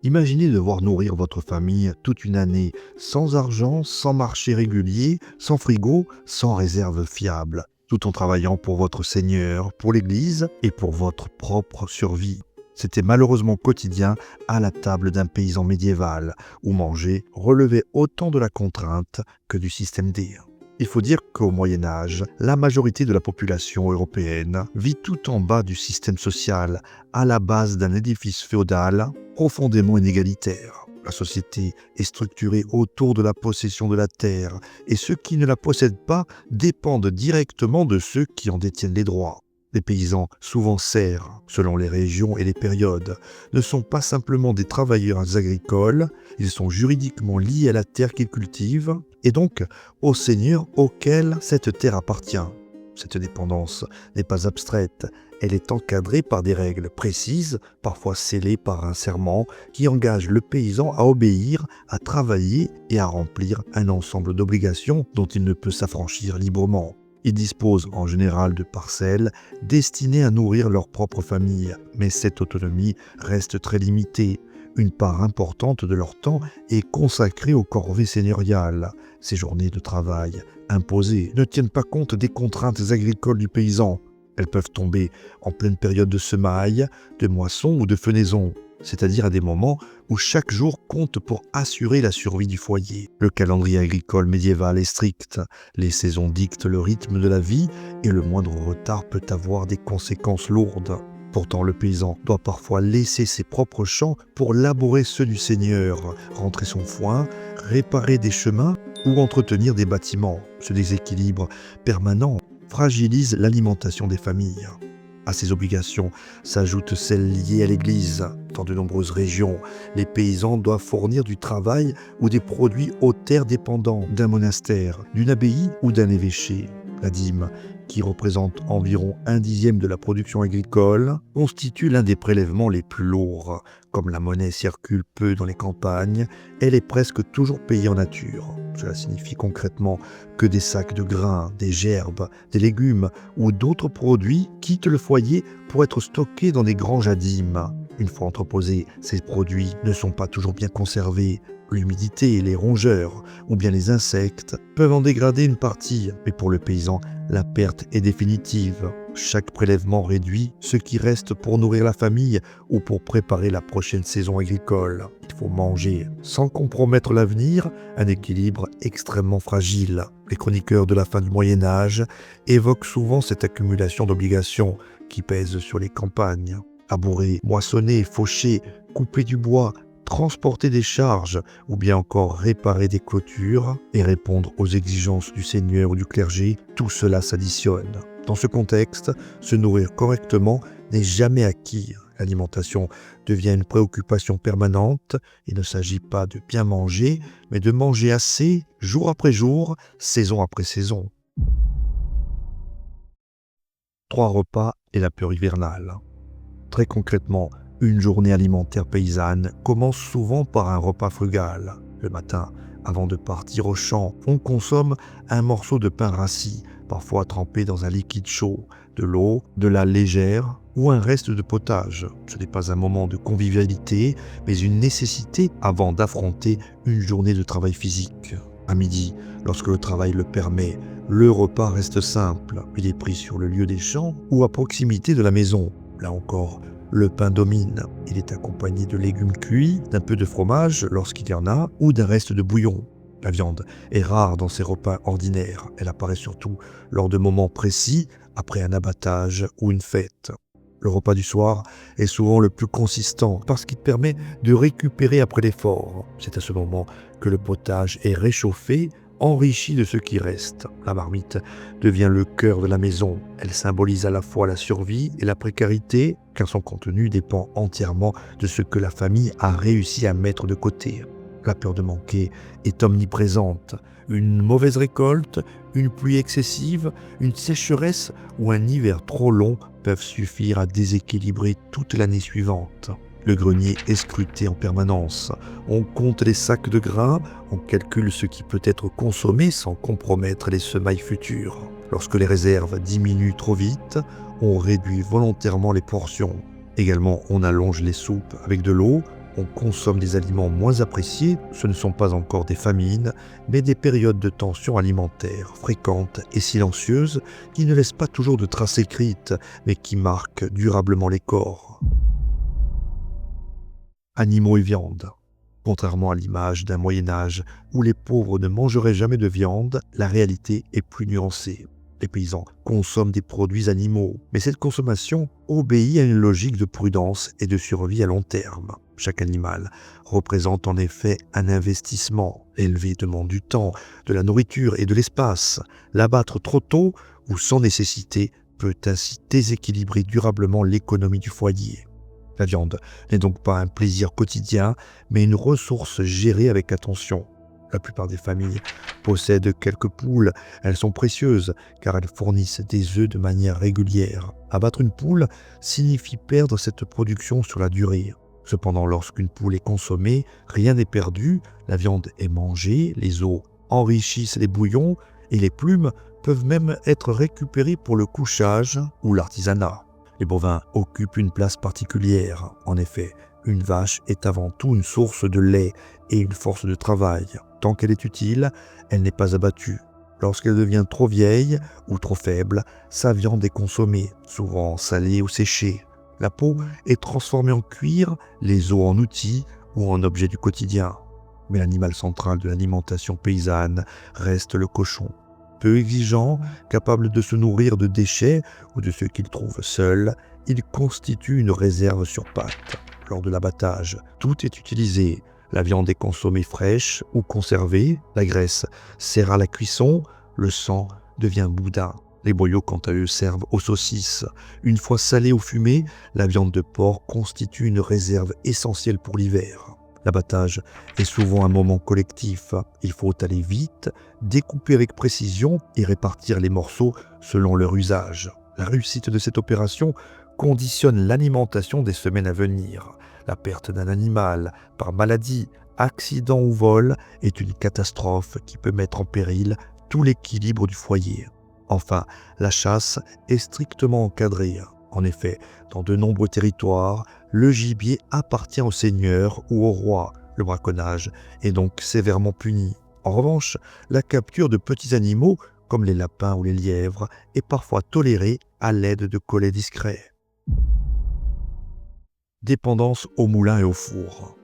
Imaginez devoir nourrir votre famille toute une année, sans argent, sans marché régulier, sans frigo, sans réserve fiable, tout en travaillant pour votre Seigneur, pour l'Église et pour votre propre survie. C'était malheureusement quotidien à la table d'un paysan médiéval, où manger relevait autant de la contrainte que du système D. Il faut dire qu'au Moyen Âge, la majorité de la population européenne vit tout en bas du système social, à la base d'un édifice féodal profondément inégalitaire. La société est structurée autour de la possession de la terre, et ceux qui ne la possèdent pas dépendent directement de ceux qui en détiennent les droits. Les paysans, souvent serfs, selon les régions et les périodes, ne sont pas simplement des travailleurs agricoles, ils sont juridiquement liés à la terre qu'ils cultivent et donc au seigneur auquel cette terre appartient. Cette dépendance n'est pas abstraite, elle est encadrée par des règles précises, parfois scellées par un serment, qui engage le paysan à obéir, à travailler et à remplir un ensemble d'obligations dont il ne peut s'affranchir librement. Ils disposent en général de parcelles destinées à nourrir leur propre famille, mais cette autonomie reste très limitée. Une part importante de leur temps est consacrée aux corvées seigneuriales. Ces journées de travail imposées ne tiennent pas compte des contraintes agricoles du paysan. Elles peuvent tomber en pleine période de semaille, de moisson ou de fenaison, c'est-à-dire à des moments où chaque jour compte pour assurer la survie du foyer. Le calendrier agricole médiéval est strict, les saisons dictent le rythme de la vie et le moindre retard peut avoir des conséquences lourdes. Pourtant, le paysan doit parfois laisser ses propres champs pour labourer ceux du seigneur, rentrer son foin, réparer des chemins ou entretenir des bâtiments. Ce déséquilibre permanent fragilise l'alimentation des familles. À ces obligations s'ajoutent celles liées à l'Église. Dans de nombreuses régions, les paysans doivent fournir du travail ou des produits aux terres dépendant d'un monastère, d'une abbaye ou d'un évêché. La dîme, qui représente environ 1/10 de la production agricole, constitue l'un des prélèvements les plus lourds. Comme la monnaie circule peu dans les campagnes, elle est presque toujours payée en nature. Cela signifie concrètement que des sacs de grains, des gerbes, des légumes ou d'autres produits quittent le foyer pour être stockés dans des granges à dîmes. Une fois entreposés, ces produits ne sont pas toujours bien conservés. L'humidité, les rongeurs ou bien les insectes peuvent en dégrader une partie, mais pour le paysan, la perte est définitive. Chaque prélèvement réduit ce qui reste pour nourrir la famille ou pour préparer la prochaine saison agricole. Il faut manger sans compromettre l'avenir, un équilibre extrêmement fragile. Les chroniqueurs de la fin du Moyen Âge évoquent souvent cette accumulation d'obligations qui pèsent sur les campagnes. Labourer, moissonner, faucher, couper du bois, transporter des charges ou bien encore réparer des clôtures et répondre aux exigences du seigneur ou du clergé, tout cela s'additionne. Dans ce contexte, se nourrir correctement n'est jamais acquis. L'alimentation devient une préoccupation permanente. Il ne s'agit pas de bien manger, mais de manger assez, jour après jour, saison après saison. 3 repas et la peur hivernale. Très concrètement, une journée alimentaire paysanne commence souvent par un repas frugal. Le matin, avant de partir au champ, on consomme un morceau de pain rassis, parfois trempé dans un liquide chaud, de l'eau, de la légère ou un reste de potage. Ce n'est pas un moment de convivialité, mais une nécessité avant d'affronter une journée de travail physique. À midi, lorsque le travail le permet, le repas reste simple. Il est pris sur le lieu des champs ou à proximité de la maison. Là encore, le pain domine. Il est accompagné de légumes cuits, d'un peu de fromage lorsqu'il y en a, ou d'un reste de bouillon. La viande est rare dans ces repas ordinaires. Elle apparaît surtout lors de moments précis, après un abattage ou une fête. Le repas du soir est souvent le plus consistant parce qu'il permet de récupérer après l'effort. C'est à ce moment que le potage est réchauffé, enrichi de ce qui reste. La marmite devient le cœur de la maison. Elle symbolise à la fois la survie et la précarité, car son contenu dépend entièrement de ce que la famille a réussi à mettre de côté. La peur de manquer est omniprésente. Une mauvaise récolte, une pluie excessive, une sécheresse ou un hiver trop long peuvent suffire à déséquilibrer toute l'année suivante. Le grenier est scruté en permanence. On compte les sacs de grains, on calcule ce qui peut être consommé sans compromettre les semailles futures. Lorsque les réserves diminuent trop vite, on réduit volontairement les portions. Également, on allonge les soupes avec de l'eau on consomme des aliments moins appréciés, ce ne sont pas encore des famines, mais des périodes de tension alimentaire fréquentes et silencieuses qui ne laissent pas toujours de traces écrites, mais qui marquent durablement les corps. Animaux et viande. Contrairement à l'image d'un Moyen-Âge où les pauvres ne mangeraient jamais de viande, la réalité est plus nuancée. Les paysans consomment des produits animaux, mais cette consommation obéit à une logique de prudence et de survie à long terme. Chaque animal représente en effet un investissement. L'élever demande du temps, de la nourriture et de l'espace. L'abattre trop tôt ou sans nécessité peut ainsi déséquilibrer durablement l'économie du foyer. La viande n'est donc pas un plaisir quotidien, mais une ressource gérée avec attention. La plupart des familles possèdent quelques poules. Elles sont précieuses car elles fournissent des œufs de manière régulière. Abattre une poule signifie perdre cette production sur la durée. Cependant, lorsqu'une poule est consommée, rien n'est perdu. La viande est mangée, les os enrichissent les bouillons et les plumes peuvent même être récupérées pour le couchage ou l'artisanat. Les bovins occupent une place particulière. En effet, une vache est avant tout une source de lait et une force de travail. Tant qu'elle est utile, elle n'est pas abattue. Lorsqu'elle devient trop vieille ou trop faible, sa viande est consommée, souvent salée ou séchée. La peau est transformée en cuir, les os en outils ou en objet du quotidien. Mais l'animal central de l'alimentation paysanne reste le cochon. Peu exigeant, capable de se nourrir de déchets ou de ce qu'il trouve seul, il constitue une réserve sur pattes. Lors de l'abattage, tout est utilisé. La viande est consommée fraîche ou conservée, la graisse sert à la cuisson, le sang devient boudin. Les boyaux, quant à eux, servent aux saucisses. Une fois salée ou fumée, la viande de porc constitue une réserve essentielle pour l'hiver. L'abattage est souvent un moment collectif. Il faut aller vite, découper avec précision et répartir les morceaux selon leur usage. La réussite de cette opération conditionne l'alimentation des semaines à venir. La perte d'un animal par maladie, accident ou vol est une catastrophe qui peut mettre en péril tout l'équilibre du foyer. Enfin, la chasse est strictement encadrée. En effet, dans de nombreux territoires, le gibier appartient au seigneur ou au roi. Le braconnage est donc sévèrement puni. En revanche, la capture de petits animaux, comme les lapins ou les lièvres, est parfois tolérée à l'aide de collets discrets. Dépendance au moulin et au four.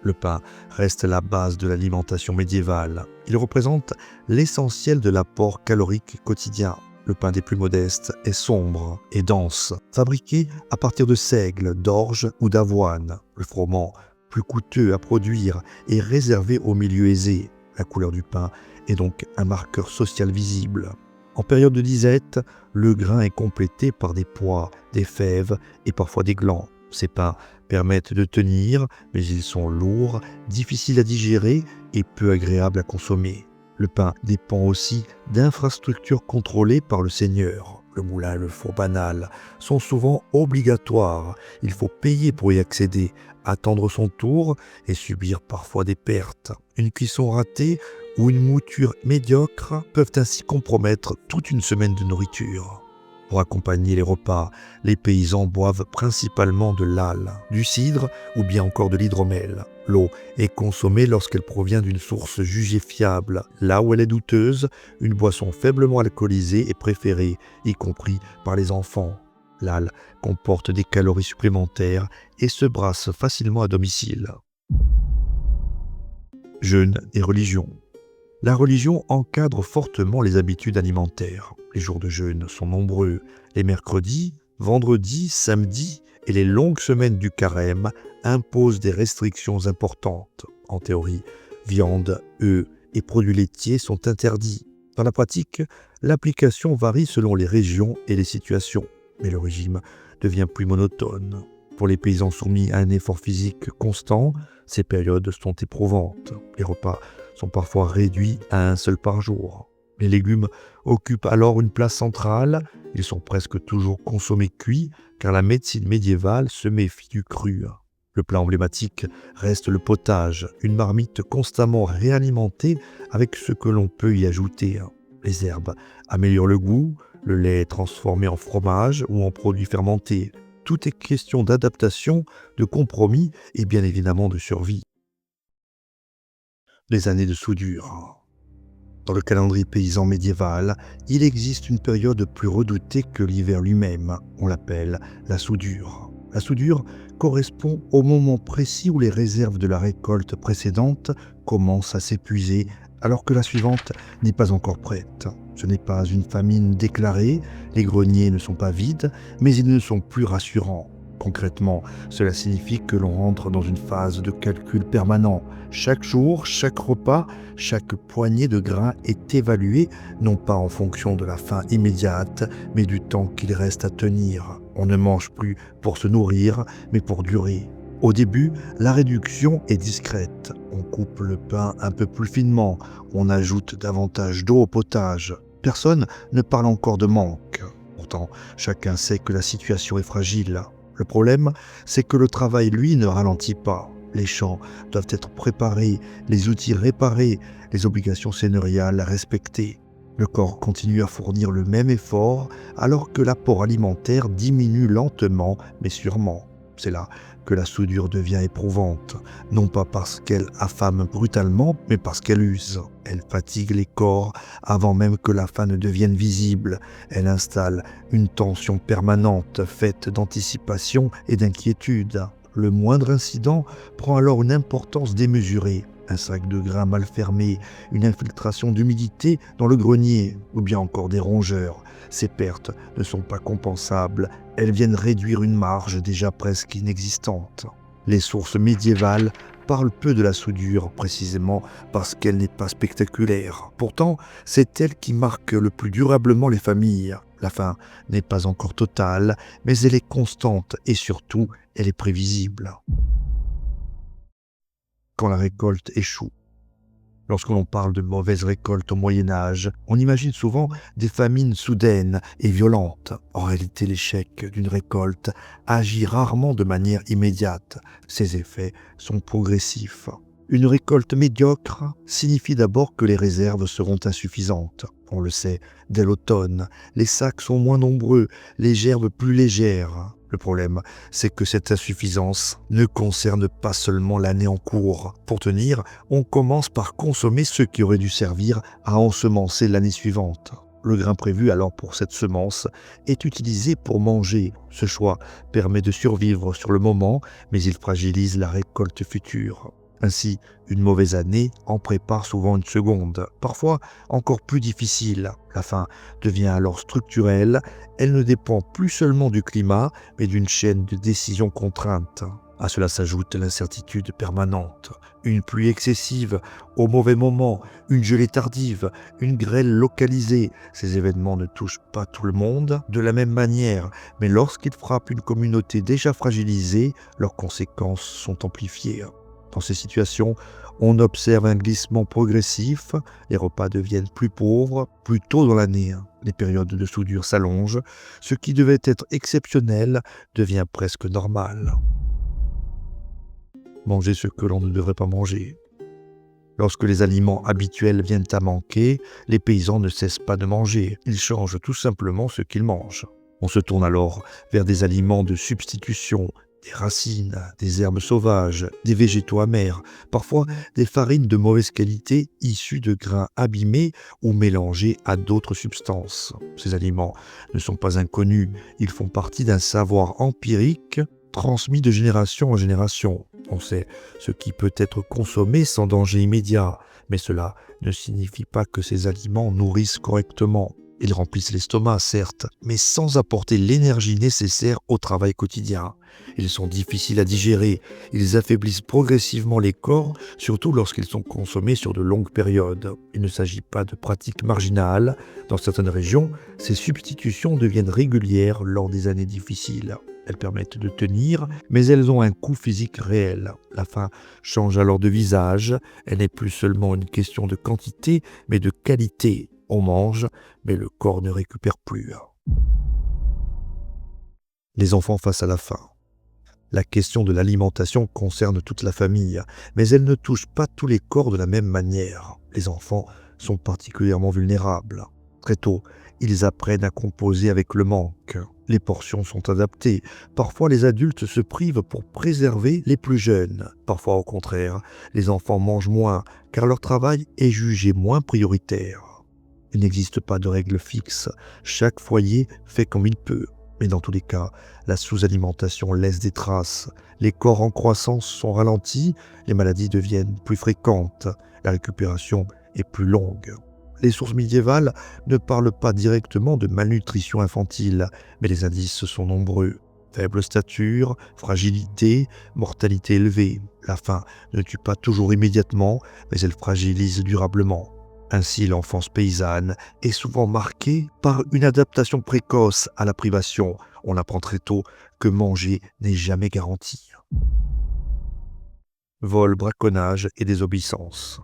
Le pain reste la base de l'alimentation médiévale. Il représente l'essentiel de l'apport calorique quotidien. Le pain des plus modestes est sombre et dense, fabriqué à partir de seigle, d'orge ou d'avoine. Le froment, plus coûteux à produire, est réservé aux milieux aisés. La couleur du pain est donc un marqueur social visible. En période de disette, le grain est complété par des pois, des fèves et parfois des glands. Ces pains permettent de tenir, mais ils sont lourds, difficiles à digérer et peu agréables à consommer. Le pain dépend aussi d'infrastructures contrôlées par le seigneur. Le moulin et le four banal sont souvent obligatoires. Il faut payer pour y accéder, attendre son tour et subir parfois des pertes. Une cuisson ratée ou une mouture médiocre peuvent ainsi compromettre toute une semaine de nourriture. Pour accompagner les repas, les paysans boivent principalement de l'âle, du cidre ou bien encore de l'hydromel. L'eau est consommée lorsqu'elle provient d'une source jugée fiable. Là où elle est douteuse, une boisson faiblement alcoolisée est préférée, y compris par les enfants. L'âle comporte des calories supplémentaires et se brasse facilement à domicile. Jeûne et religion. La religion encadre fortement les habitudes alimentaires. Les jours de jeûne sont nombreux. Les mercredis, vendredis, samedis et les longues semaines du carême imposent des restrictions importantes. En théorie, viande, œufs et produits laitiers sont interdits. Dans la pratique, l'application varie selon les régions et les situations, mais le régime devient plus monotone. Pour les paysans soumis à un effort physique constant, ces périodes sont éprouvantes. Les repas sont parfois réduits à un seul par jour. Les légumes occupent alors une place centrale. Ils sont presque toujours consommés cuits, car la médecine médiévale se méfie du cru. Le plat emblématique reste le potage, une marmite constamment réalimentée avec ce que l'on peut y ajouter. Les herbes améliorent le goût, le lait est transformé en fromage ou en produits fermentés. Tout est question d'adaptation, de compromis et bien évidemment de survie. Les années de soudure. Dans le calendrier paysan médiéval, il existe une période plus redoutée que l'hiver lui-même. On l'appelle la soudure. La soudure correspond au moment précis où les réserves de la récolte précédente commencent à s'épuiser alors que la suivante n'est pas encore prête. Ce n'est pas une famine déclarée, les greniers ne sont pas vides, mais ils ne sont plus rassurants. Concrètement, cela signifie que l'on entre dans une phase de calcul permanent. Chaque jour, chaque repas, chaque poignée de grains est évaluée, non pas en fonction de la faim immédiate, mais du temps qu'il reste à tenir. On ne mange plus pour se nourrir, mais pour durer. Au début, la réduction est discrète. On coupe le pain un peu plus finement, on ajoute davantage d'eau au potage. Personne ne parle encore de manque. Pourtant, chacun sait que la situation est fragile. Le problème, c'est que le travail, lui, ne ralentit pas. Les champs doivent être préparés, les outils réparés, les obligations seigneuriales respectées. Le corps continue à fournir le même effort alors que l'apport alimentaire diminue lentement mais sûrement. C'est là que la soudure devient éprouvante, non pas parce qu'elle affame brutalement, mais parce qu'elle use. Elle fatigue les corps avant même que la faim ne devienne visible. Elle installe une tension permanente faite d'anticipation et d'inquiétude. Le moindre incident prend alors une importance démesurée. Un sac de grains mal fermé, une infiltration d'humidité dans le grenier, ou bien encore des rongeurs. Ces pertes ne sont pas compensables, elles viennent réduire une marge déjà presque inexistante. Les sources médiévales parlent peu de la soudure, précisément parce qu'elle n'est pas spectaculaire. Pourtant, c'est elle qui marque le plus durablement les familles. La faim n'est pas encore totale, mais elle est constante et surtout, elle est prévisible. Quand la récolte échoue. Lorsque l'on parle de mauvaise récolte au Moyen-Âge, on imagine souvent des famines soudaines et violentes. En réalité, l'échec d'une récolte agit rarement de manière immédiate. Ses effets sont progressifs. Une récolte médiocre signifie d'abord que les réserves seront insuffisantes. On le sait, dès l'automne, les sacs sont moins nombreux, les gerbes plus légères. Le problème, c'est que cette insuffisance ne concerne pas seulement l'année en cours. Pour tenir, on commence par consommer ce qui aurait dû servir à ensemencer l'année suivante. Le grain prévu alors pour cette semence est utilisé pour manger. Ce choix permet de survivre sur le moment, mais il fragilise la récolte future. Ainsi, une mauvaise année en prépare souvent une seconde, parfois encore plus difficile. La faim devient alors structurelle, elle ne dépend plus seulement du climat, mais d'une chaîne de décisions contraintes. À cela s'ajoute l'incertitude permanente. Une pluie excessive, au mauvais moment, une gelée tardive, une grêle localisée. Ces événements ne touchent pas tout le monde de la même manière, mais lorsqu'ils frappent une communauté déjà fragilisée, leurs conséquences sont amplifiées. Dans ces situations, on observe un glissement progressif, les repas deviennent plus pauvres, plus tôt dans l'année. Les périodes de soudure s'allongent, ce qui devait être exceptionnel devient presque normal. Manger ce que l'on ne devrait pas manger. Lorsque les aliments habituels viennent à manquer, les paysans ne cessent pas de manger, ils changent tout simplement ce qu'ils mangent. On se tourne alors vers des aliments de substitution, des racines, des herbes sauvages, des végétaux amers, parfois des farines de mauvaise qualité issues de grains abîmés ou mélangés à d'autres substances. Ces aliments ne sont pas inconnus, ils font partie d'un savoir empirique transmis de génération en génération. On sait ce qui peut être consommé sans danger immédiat, mais cela ne signifie pas que ces aliments nourrissent correctement. Ils remplissent l'estomac, certes, mais sans apporter l'énergie nécessaire au travail quotidien. Ils sont difficiles à digérer, ils affaiblissent progressivement les corps, surtout lorsqu'ils sont consommés sur de longues périodes. Il ne s'agit pas de pratiques marginales. Dans certaines régions, ces substitutions deviennent régulières lors des années difficiles. Elles permettent de tenir, mais elles ont un coût physique réel. La faim change alors de visage, elle n'est plus seulement une question de quantité, mais de qualité. On mange, mais le corps ne récupère plus. Les enfants face à la faim. La question de l'alimentation concerne toute la famille, mais elle ne touche pas tous les corps de la même manière. Les enfants sont particulièrement vulnérables. Très tôt, ils apprennent à composer avec le manque. Les portions sont adaptées. Parfois, les adultes se privent pour préserver les plus jeunes. Parfois, au contraire, les enfants mangent moins car leur travail est jugé moins prioritaire. Il n'existe pas de règle fixe. Chaque foyer fait comme il peut. Mais dans tous les cas, la sous-alimentation laisse des traces. Les corps en croissance sont ralentis, les maladies deviennent plus fréquentes, la récupération est plus longue. Les sources médiévales ne parlent pas directement de malnutrition infantile, mais les indices sont nombreux. Faible stature, fragilité, mortalité élevée. La faim ne tue pas toujours immédiatement, mais elle fragilise durablement. Ainsi, l'enfance paysanne est souvent marquée par une adaptation précoce à la privation. On apprend très tôt que manger n'est jamais garanti. Vol, braconnage et désobéissance.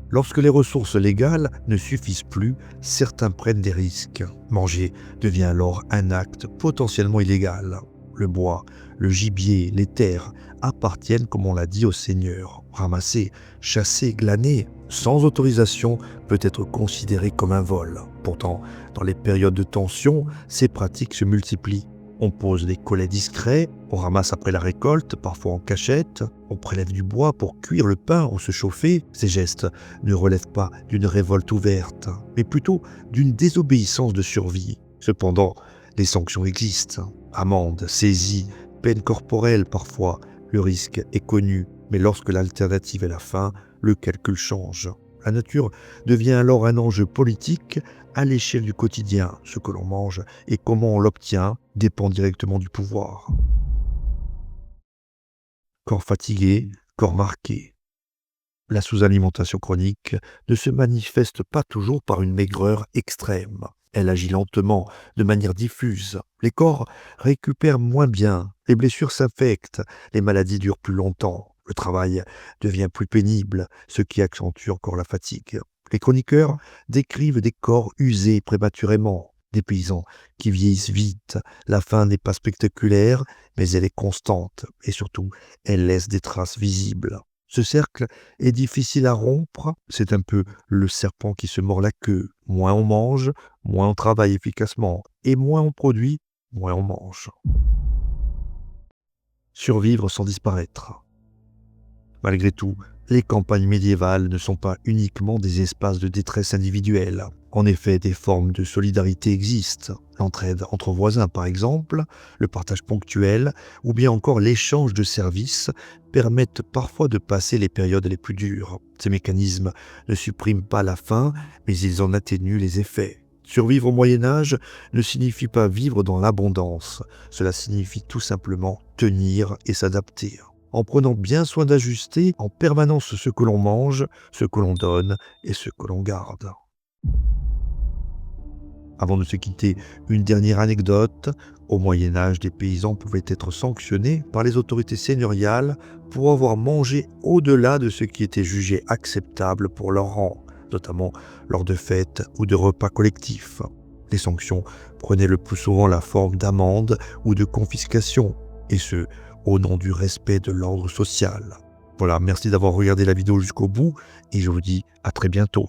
Lorsque les ressources légales ne suffisent plus, certains prennent des risques. Manger devient alors un acte potentiellement illégal. Le bois, le gibier, les terres appartiennent, comme on l'a dit, au seigneur. Ramasser, chasser, glaner, sans autorisation, peut être considéré comme un vol. Pourtant, dans les périodes de tension, ces pratiques se multiplient. On pose des collets discrets, on ramasse après la récolte, parfois en cachette, on prélève du bois pour cuire le pain ou se chauffer. Ces gestes ne relèvent pas d'une révolte ouverte, mais plutôt d'une désobéissance de survie. Cependant, les sanctions existent. Amende, saisie, peine corporelle parfois. Le risque est connu, mais lorsque l'alternative est la faim, le calcul change. La nature devient alors un enjeu politique à l'échelle du quotidien. Ce que l'on mange et comment on l'obtient dépend directement du pouvoir. Corps fatigué, corps marqué. La sous-alimentation chronique ne se manifeste pas toujours par une maigreur extrême. Elle agit lentement, de manière diffuse. Les corps récupèrent moins bien, les blessures s'infectent, les maladies durent plus longtemps. Le travail devient plus pénible, ce qui accentue encore la fatigue. Les chroniqueurs décrivent des corps usés prématurément, des paysans qui vieillissent vite. La faim n'est pas spectaculaire, mais elle est constante et surtout, elle laisse des traces visibles. Ce cercle est difficile à rompre, c'est un peu le serpent qui se mord la queue. Moins on mange, moins on travaille efficacement, et moins on produit, moins on mange. Survivre sans disparaître. Malgré tout, les campagnes médiévales ne sont pas uniquement des espaces de détresse individuelle. En effet, des formes de solidarité existent. L'entraide entre voisins, par exemple, le partage ponctuel ou bien encore l'échange de services permettent parfois de passer les périodes les plus dures. Ces mécanismes ne suppriment pas la faim, mais ils en atténuent les effets. Survivre au Moyen-Âge ne signifie pas vivre dans l'abondance. Cela signifie tout simplement tenir et s'adapter, en prenant bien soin d'ajuster en permanence ce que l'on mange, ce que l'on donne et ce que l'on garde. Avant de se quitter, une dernière anecdote. Au Moyen-Âge, des paysans pouvaient être sanctionnés par les autorités seigneuriales pour avoir mangé au-delà de ce qui était jugé acceptable pour leur rang, notamment lors de fêtes ou de repas collectifs. Les sanctions prenaient le plus souvent la forme d'amende ou de confiscation, et ce, au nom du respect de l'ordre social. Voilà, merci d'avoir regardé la vidéo jusqu'au bout, et je vous dis à très bientôt.